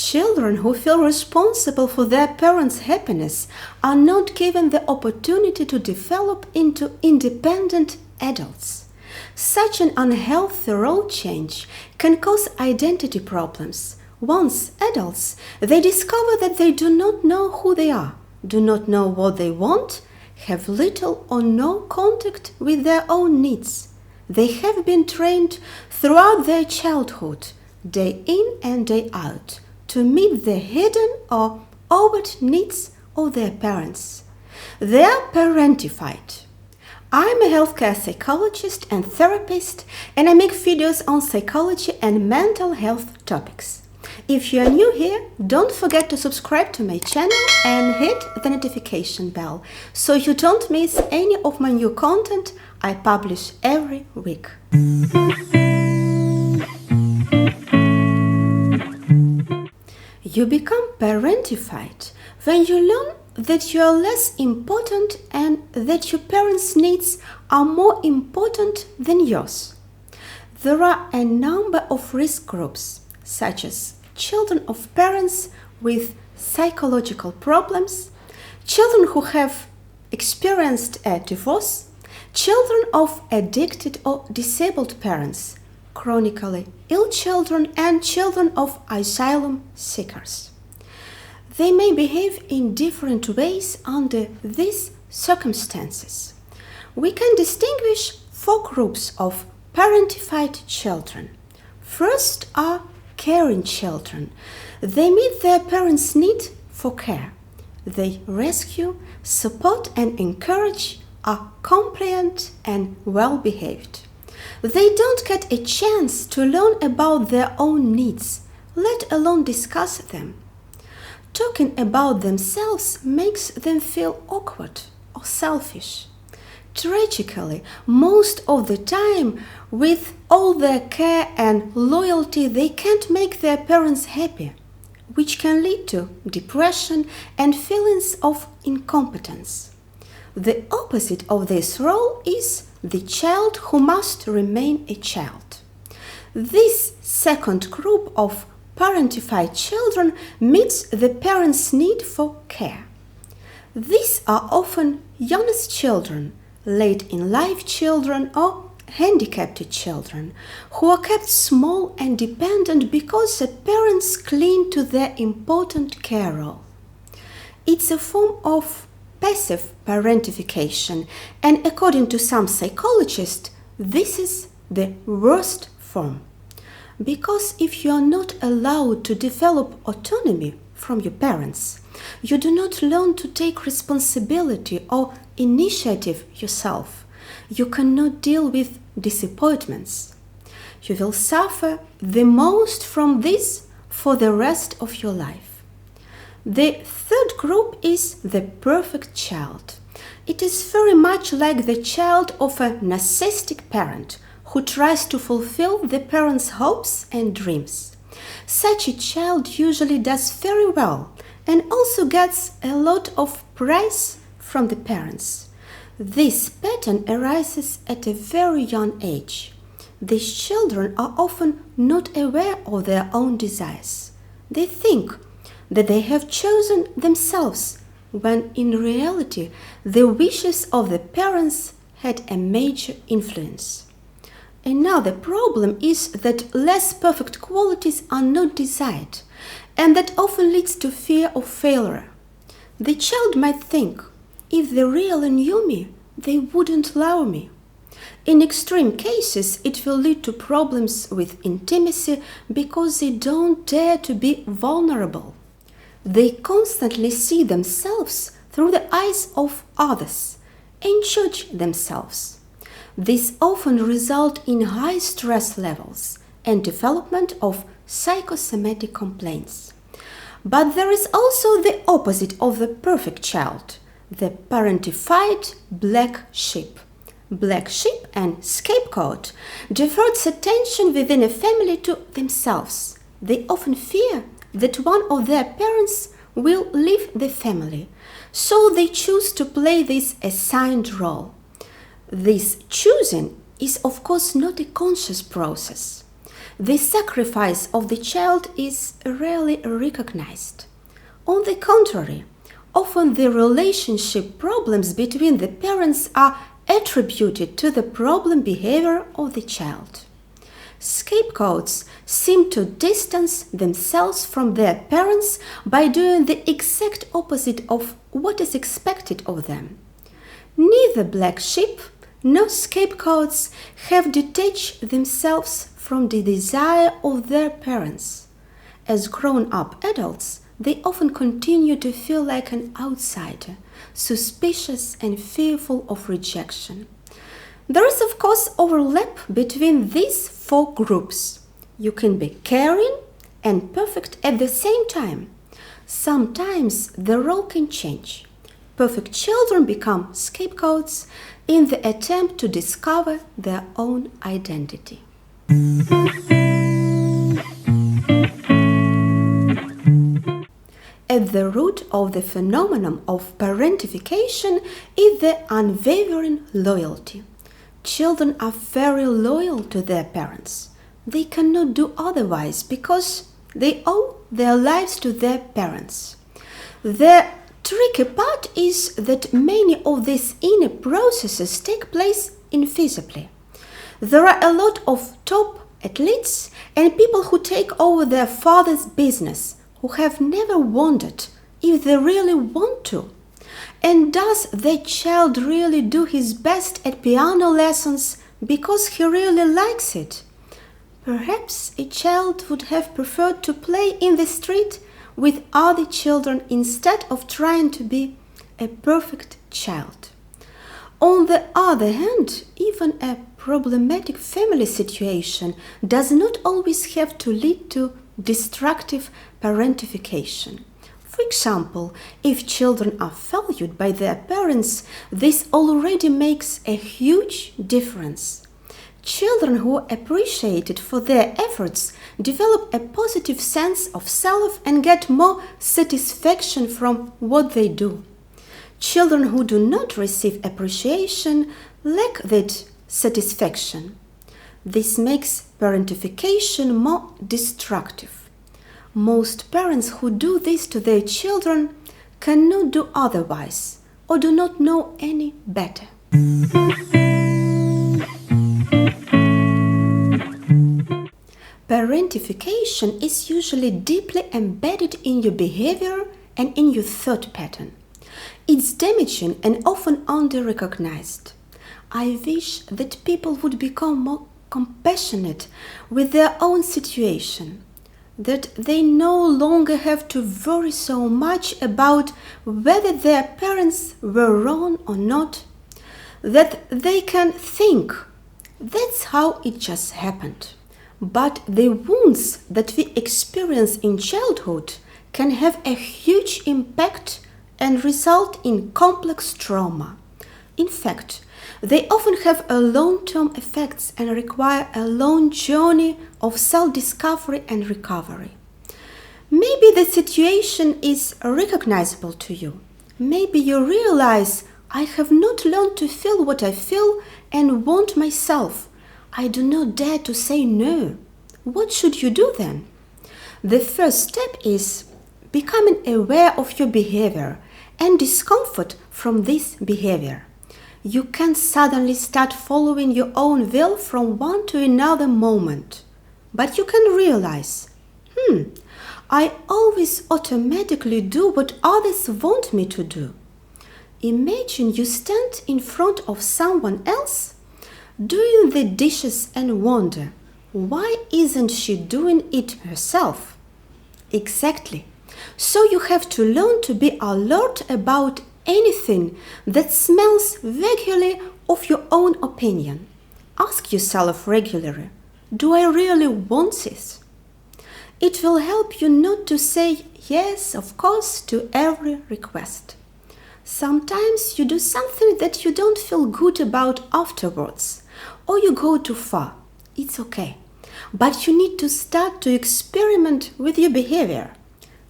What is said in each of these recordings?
Children who feel responsible for their parents' happiness are not given the opportunity to develop into independent adults. Such an unhealthy role change can cause identity problems. Once adults, they discover that they do not know who they are, do not know what they want, have little or no contact with their own needs. They have been trained throughout their childhood, day in and day out, to meet the hidden or overt needs of their parents. They are parentified. I'm a healthcare psychologist and therapist, and I make videos on psychology and mental health topics. If you are new here, don't forget to subscribe to my channel and hit the notification bell so you don't miss any of my new content I publish every week. You become parentified when you learn that you are less important and that your parents' needs are more important than yours. There are a number of risk groups, such as children of parents with psychological problems, children who have experienced a divorce, children of addicted or disabled parents, chronically ill children, and children of asylum seekers. They may behave in different ways under these circumstances. We can distinguish four groups of parentified children. First are caring children. They meet their parents' need for care. They rescue, support, and encourage, are compliant and well-behaved. They don't get a chance to learn about their own needs, let alone discuss them. Talking about themselves makes them feel awkward or selfish. Tragically, most of the time, with all their care and loyalty, they can't make their parents happy, which can lead to depression and feelings of incompetence. The opposite of this role is the child who must remain a child. This second group of parentified children meets the parents' need for care. These are often youngest children, late-in-life children, or handicapped children who are kept small and dependent because the parents cling to their important care role. It's a form of passive parentification, and according to some psychologists, this is the worst form. Because if you are not allowed to develop autonomy from your parents, you do not learn to take responsibility or initiative yourself. You cannot deal with disappointments. You will suffer the most from this for the rest of your life. The third group is the perfect child. It is very much like the child of a narcissistic parent who tries to fulfill the parents' hopes and dreams. Such a child usually does very well and also gets a lot of praise from the parents. This pattern arises at a very young age. These children are often not aware of their own desires. They think that they have chosen themselves, when in reality the wishes of the parents had a major influence. Another problem is that less perfect qualities are not desired, and that often leads to fear of failure. The child might think, if they really knew me, they wouldn't love me. In extreme cases, it will lead to problems with intimacy because they don't dare to be vulnerable. They constantly see themselves through the eyes of others and judge themselves. This often results in high stress levels and development of psychosomatic complaints. But there is also the opposite of the perfect child, the parentified black sheep. Black sheep and scapegoat diverts attention within a family to themselves. They often fear that one of their parents will leave the family, so they choose to play this assigned role. This choosing is, of course, not a conscious process. the sacrifice of the child is rarely recognized. On the contrary, often the relationship problems between the parents are attributed to the problem behavior of the child. Scapegoats seem to distance themselves from their parents by doing the exact opposite of what is expected of them. Neither black sheep nor scapegoats have detached themselves from the desire of their parents. As grown-up adults, they often continue to feel like an outsider, suspicious and fearful of rejection. There is, of course, overlap between these four groups. You can be caring and perfect at the same time. Sometimes the role can change. Perfect children become scapegoats in the attempt to discover their own identity. At the root of the phenomenon of parentification is the unwavering loyalty. Children are very loyal to their parents. They cannot do otherwise because they owe their lives to their parents. The tricky part is that many of these inner processes take place invisibly. There are a lot of top athletes and people who take over their father's business who have never wondered if they really want to. And does the child really do his best at piano lessons because he really likes it? Perhaps a child would have preferred to play in the street with other children instead of trying to be a perfect child. On the other hand, even a problematic family situation does not always have to lead to destructive parentification. For example, if children are valued by their parents, this already makes a huge difference. Children who are appreciated for their efforts develop a positive sense of self and get more satisfaction from what they do. Children who do not receive appreciation lack that satisfaction. This makes parentification more destructive. Most parents who do this to their children cannot do otherwise or do not know any better. Parentification is usually deeply embedded in your behavior and in your thought pattern. It's damaging and often under-recognized. I wish that people would become more compassionate with their own situation, that they no longer have to worry so much about whether their parents were wrong or not, that they can think, that's how it just happened. But the wounds that we experience in childhood can have a huge impact and result in complex trauma. In fact, they often have a long-term effects and require a long journey of self-discovery and recovery. Maybe the situation is recognizable to you. Maybe you realize, I have not learned to feel what I feel and want myself. I do not dare to say no. What should you do then? The first step is becoming aware of your behavior and discomfort from this behavior. You can't suddenly start following your own will from one to another moment. But you can realize, I always automatically do what others want me to do. Imagine you stand in front of someone else doing the dishes and wonder, why isn't she doing it herself? Exactly. So you have to learn to be alert about anything that smells vaguely of your own opinion. Ask yourself regularly, do I really want this? It will help you not to say yes, of course, to every request. Sometimes you do something that you don't feel good about afterwards, or you go too far. It's okay. But you need to start to experiment with your behavior.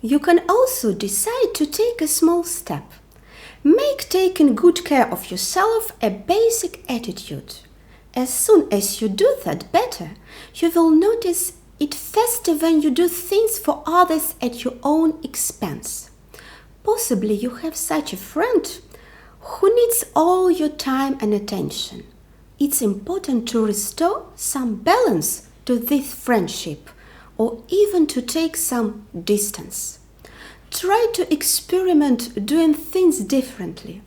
You can also decide to take a small step. Make taking good care of yourself a basic attitude. As soon as you do that better, you will notice It's faster when you do things for others at your own expense. Possibly you have such a friend who needs all your time and attention. It's important to restore some balance to this friendship, or even to take some distance. Try to experiment doing things differently.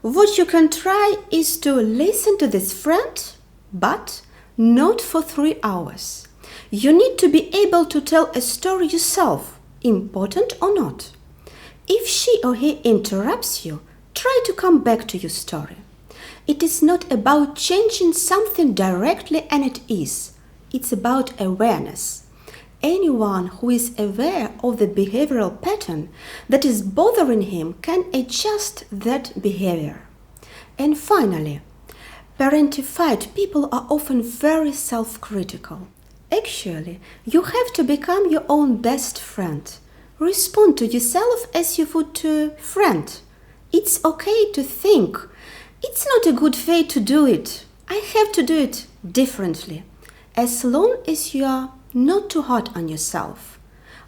What you can try is to listen to this friend, but not for 3 hours. You need to be able to tell a story yourself, important or not. If she or he interrupts you, try to come back to your story. It is not about changing something directly, and it is. It's about awareness. Anyone who is aware of the behavioral pattern that is bothering him can adjust that behavior. And finally, parentified people are often very self-critical. Actually, you have to become your own best friend. Respond to yourself as you would to a friend. It's okay to think, it's not a good way to do it. I have to do it differently. As long as you are not too hard on yourself.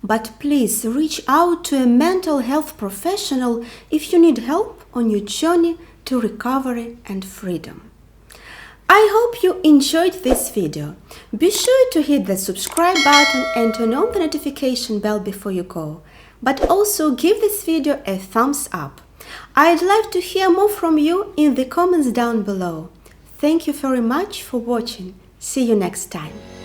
But please reach out to a mental health professional if you need help on your journey to recovery and freedom. I hope you enjoyed this video. Be sure to hit the subscribe button and turn on the notification bell before you go. But also give this video a thumbs up. I'd love to hear more from you in the comments down below. Thank you very much for watching. See you next time.